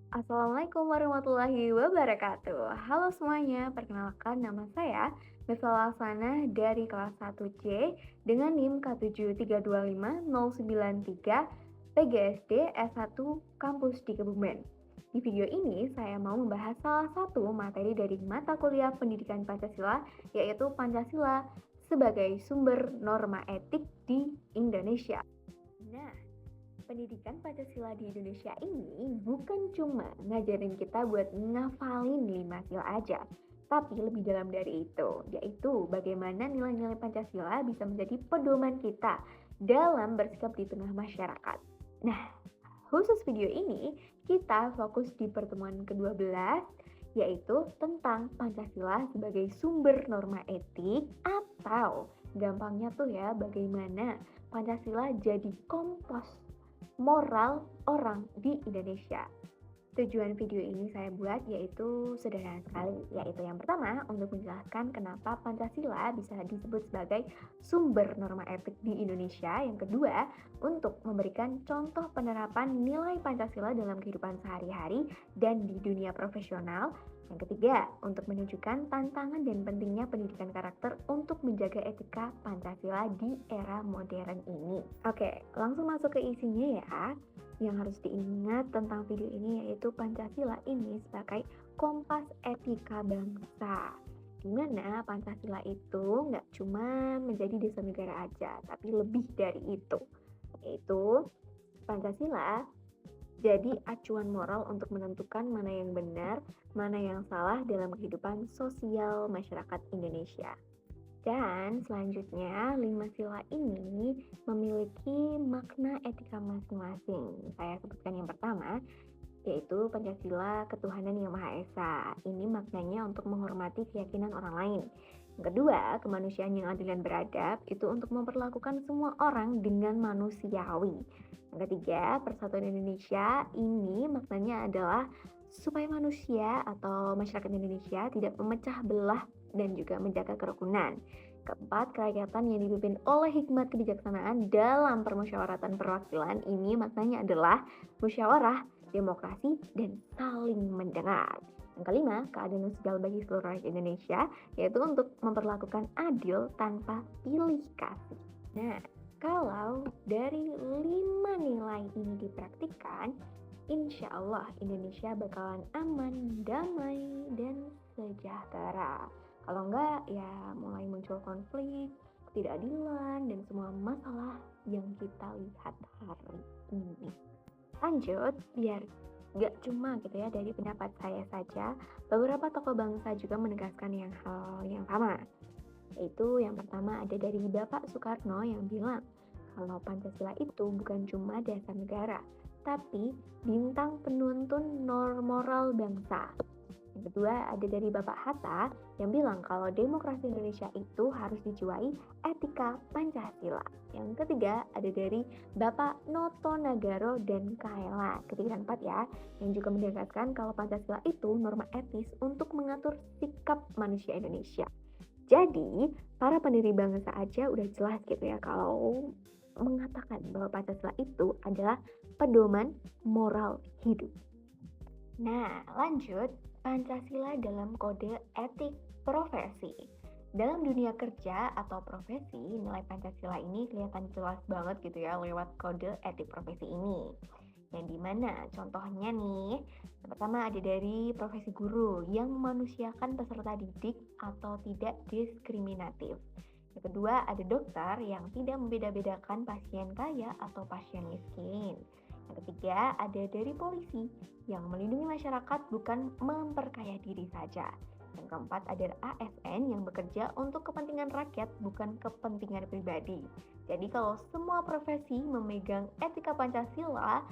Assalamualaikum warahmatullahi wabarakatuh. Halo semuanya, perkenalkan nama saya Mifta Laksana dari kelas 1C dengan NIM K7325093 PGSD S1 Kampus di Kebumen. Di video ini saya mau membahas salah satu materi dari mata kuliah Pendidikan Pancasila, yaitu Pancasila sebagai sumber norma etik di Indonesia. Nah, pendidikan Pancasila di Indonesia ini bukan cuma ngajarin kita buat ngafalin 5 sila aja, tapi lebih dalam dari itu, yaitu bagaimana nilai-nilai Pancasila bisa menjadi pedoman kita dalam bersikap di tengah masyarakat. Nah, khusus video ini kita fokus di pertemuan ke-12, yaitu tentang Pancasila sebagai sumber norma etik, atau gampangnya tuh ya, bagaimana Pancasila jadi kompos moral orang di Indonesia. Tujuan video ini saya buat yaitu sederhana sekali, yaitu yang pertama untuk menjelaskan kenapa Pancasila bisa disebut sebagai sumber norma etik di Indonesia. Yang kedua, untuk memberikan contoh penerapan nilai Pancasila dalam kehidupan sehari-hari dan di dunia profesional. Yang ketiga, untuk menunjukkan tantangan dan pentingnya pendidikan karakter untuk menjaga etika Pancasila di era modern ini. Oke, langsung masuk ke isinya ya. Yang harus diingat tentang video ini yaitu Pancasila ini sebagai kompas etika bangsa. Dimana Pancasila itu nggak cuma menjadi dasar negara aja, tapi lebih dari itu. Yaitu Pancasila jadi acuan moral untuk menentukan mana yang benar, mana yang salah dalam kehidupan sosial masyarakat Indonesia. Dan selanjutnya, 5 sila ini memiliki makna etika masing-masing. Saya sebutkan yang pertama, yaitu Pancasila Ketuhanan Yang Maha Esa. Ini maknanya untuk menghormati keyakinan orang lain. Yang kedua, kemanusiaan yang adil dan beradab itu untuk memperlakukan semua orang dengan manusiawi. Yang ketiga, persatuan Indonesia ini maknanya adalah supaya manusia atau masyarakat Indonesia tidak memecah belah dan juga menjaga kerukunan. Keempat, kerakyatan yang dipimpin oleh hikmat kebijaksanaan dalam permusyawaratan perwakilan ini maknanya adalah musyawarah, demokrasi, dan saling mendengar. Yang kelima, keadilan sosial bagi seluruh rakyat Indonesia, yaitu untuk memperlakukan adil tanpa pilih kasih. Nah, kalau dari 5 nilai ini dipraktikkan, insya Allah Indonesia bakalan aman, damai, dan sejahtera. Kalau enggak, ya mulai muncul konflik, ketidakadilan, dan semua masalah yang kita lihat hari ini. Lanjut, biar gak cuma gitu ya dari pendapat saya saja, beberapa tokoh bangsa juga menegaskan hal yang sama. Yaitu yang pertama ada dari Bapak Soekarno yang bilang kalau Pancasila itu bukan cuma dasar negara, tapi bintang penuntun norma moral bangsa. Yang kedua ada dari Bapak Hatta yang bilang kalau demokrasi Indonesia itu harus dijiwai etika Pancasila. Yang ketiga ada dari Bapak Noto Nagaro dan Kaela. Ketiga dan empat ya, yang juga menegaskan kalau Pancasila itu norma etis untuk mengatur sikap manusia Indonesia. Jadi, para pendiri bangsa aja udah jelas gitu ya kalau mengatakan bahwa Pancasila itu adalah pedoman moral hidup. Nah, lanjut, Pancasila dalam kode etik profesi. Dalam dunia kerja atau profesi, nilai Pancasila ini kelihatan jelas banget gitu ya lewat kode etik profesi ini. Yang dimana contohnya nih, yang pertama ada dari profesi guru yang memanusiakan peserta didik atau tidak diskriminatif. Yang kedua ada dokter yang tidak membeda-bedakan pasien kaya atau pasien miskin. Yang ketiga ada dari polisi yang melindungi masyarakat bukan memperkaya diri saja. Yang keempat ada ASN yang bekerja untuk kepentingan rakyat bukan kepentingan pribadi. Jadi kalau semua profesi memegang etika Pancasila,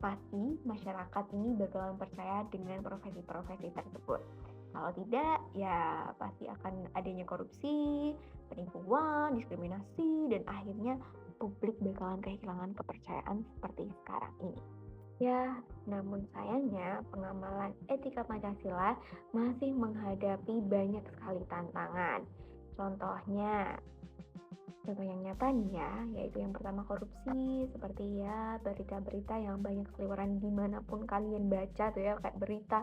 pasti masyarakat ini bakalan percaya dengan profesi-profesi tersebut. Kalau tidak, ya pasti akan adanya korupsi, penipuan, diskriminasi, dan akhirnya publik bakalan kehilangan kepercayaan seperti sekarang ini. Ya, namun sayangnya pengamalan etika Pancasila masih menghadapi banyak sekali tantangan. Contohnya, Contoh yang nyata nih ya, yaitu yang pertama korupsi, seperti ya berita-berita yang banyak seliweran dimanapun kalian baca tuh ya, kayak berita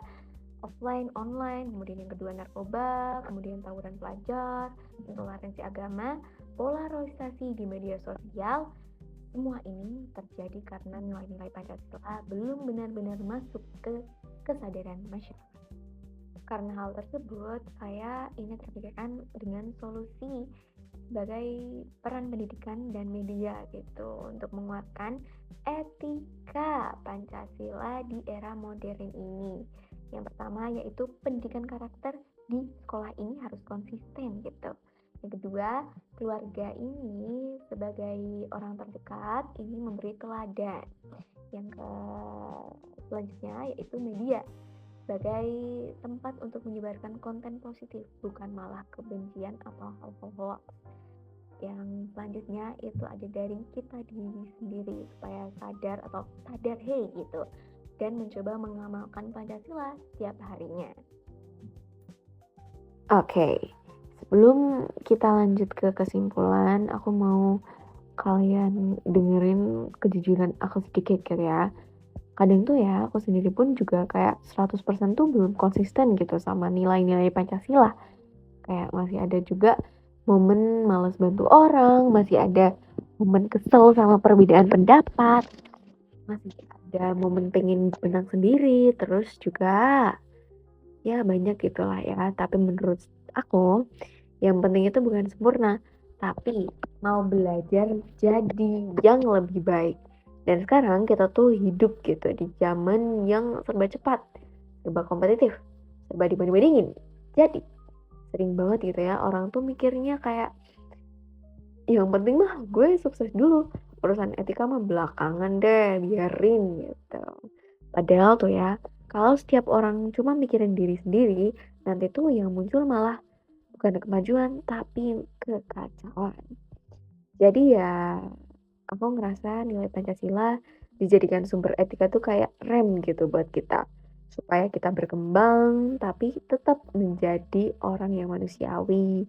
offline, online, kemudian yang kedua narkoba, kemudian tawuran pelajar, intoleransi agama, polarisasi di media sosial. Semua ini terjadi karena nilai-nilai Pancasila belum benar-benar masuk ke kesadaran masyarakat. Karena hal tersebut, saya ingin terpikirkan dengan solusi sebagai peran pendidikan dan media gitu untuk menguatkan etika Pancasila di era modern ini. Yang pertama yaitu pendidikan karakter di sekolah ini harus konsisten gitu. Yang kedua, keluarga ini sebagai orang terdekat ini memberi teladan. Yang selanjutnya yaitu media sebagai tempat untuk menyebarkan konten positif, bukan malah kebencian atau hal-hal hoax. Yang selanjutnya itu ada dari kita diri sendiri supaya sadar atau sadar hey gitu dan mencoba mengamalkan Pancasila setiap harinya. Oke, sebelum kita lanjut ke kesimpulan, aku mau kalian dengerin kejujuran aku sedikit ya. Kadang tuh ya, aku sendiri pun juga kayak 100% tuh belum konsisten gitu sama nilai-nilai Pancasila. Kayak masih ada juga momen males bantu orang, masih ada momen kesel sama perbedaan pendapat, masih ada momen pengen benang sendiri, terus juga ya banyak gitulah ya. Tapi menurut aku, yang penting itu bukan sempurna, tapi mau belajar jadi yang lebih baik. Dan sekarang kita tuh hidup gitu di zaman yang serba cepat, serba kompetitif, serba dibanding-bandingin. Jadi sering banget gitu ya orang tuh mikirnya kayak yang penting mah gue sukses dulu, urusan etika mah belakangan deh, biarin gitu. Padahal tuh ya, kalau setiap orang cuma mikirin diri sendiri, nanti tuh yang muncul malah bukan kemajuan tapi kekacauan. Jadi ya aku ngerasa nilai Pancasila dijadikan sumber etika tuh kayak rem gitu buat kita, supaya kita berkembang tapi tetap menjadi orang yang manusiawi.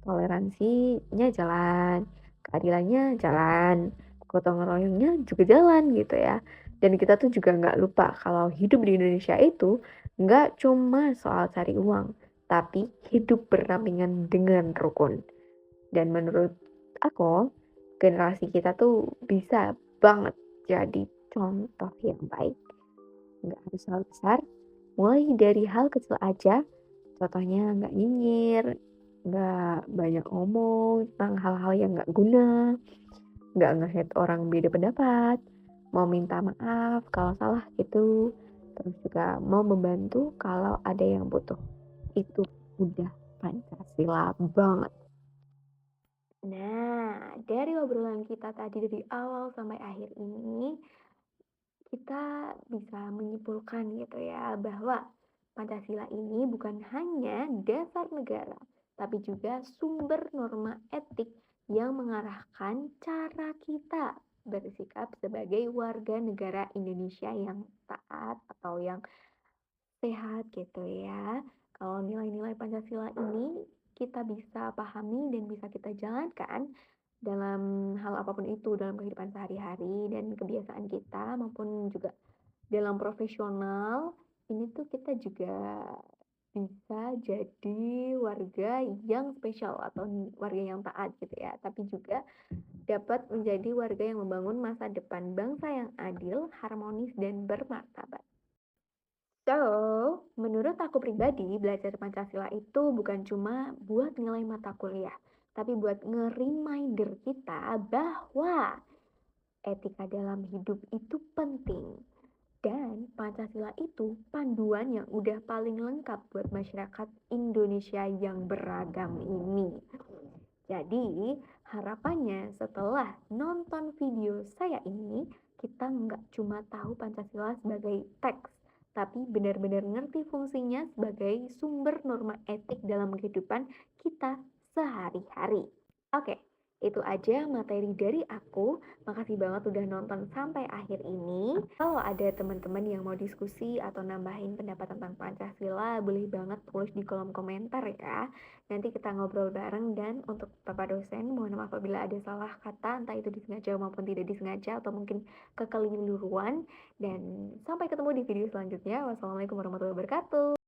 Toleransinya jalan, keadilannya jalan, gotong royongnya juga jalan gitu ya. Dan kita tuh juga nggak lupa kalau hidup di Indonesia itu nggak cuma soal cari uang, tapi hidup berdampingan dengan rukun. Dan menurut aku, generasi kita tuh bisa banget jadi contoh yang baik. Nggak harus hal besar, mulai dari hal kecil aja. Contohnya nggak nyinyir, nggak banyak ngomong tentang hal-hal yang nggak guna, nggak nge-hate orang beda pendapat, mau minta maaf kalau salah gitu, terus juga mau membantu kalau ada yang butuh. Itu udah Pancasila banget. Nah, dari obrolan kita tadi dari awal sampai akhir ini, kita bisa menyimpulkan gitu ya bahwa Pancasila ini bukan hanya dasar negara, tapi juga sumber norma etik yang mengarahkan cara kita bersikap sebagai warga negara Indonesia yang taat atau yang sehat gitu ya. Kalau nilai-nilai Pancasila ini kita bisa pahami dan bisa kita jalankan dalam hal apapun itu, dalam kehidupan sehari-hari dan kebiasaan kita maupun juga dalam profesional, ini tuh kita juga bisa jadi warga yang spesial atau warga yang taat gitu ya, tapi juga dapat menjadi warga yang membangun masa depan bangsa yang adil, harmonis, dan bermartabat. So, menurut aku pribadi, belajar Pancasila itu bukan cuma buat nilai mata kuliah, tapi buat nge-reminder kita bahwa etika dalam hidup itu penting. Dan Pancasila itu panduan yang udah paling lengkap buat masyarakat Indonesia yang beragam ini. Jadi, harapannya setelah nonton video saya ini, kita nggak cuma tahu Pancasila sebagai teks, tapi benar-benar ngerti fungsinya sebagai sumber norma etik dalam kehidupan kita sehari-hari. Oke, Itu aja materi dari aku. Makasih banget udah nonton sampai akhir ini. Kalau ada teman-teman yang mau diskusi atau nambahin pendapat tentang Pancasila, boleh banget tulis di kolom komentar ya. Nanti kita ngobrol bareng dan untuk Bapak dosen, mohon maaf apabila ada salah kata, entah itu disengaja maupun tidak disengaja atau mungkin kekeliruan. Dan sampai ketemu di video selanjutnya. Wassalamualaikum warahmatullahi wabarakatuh.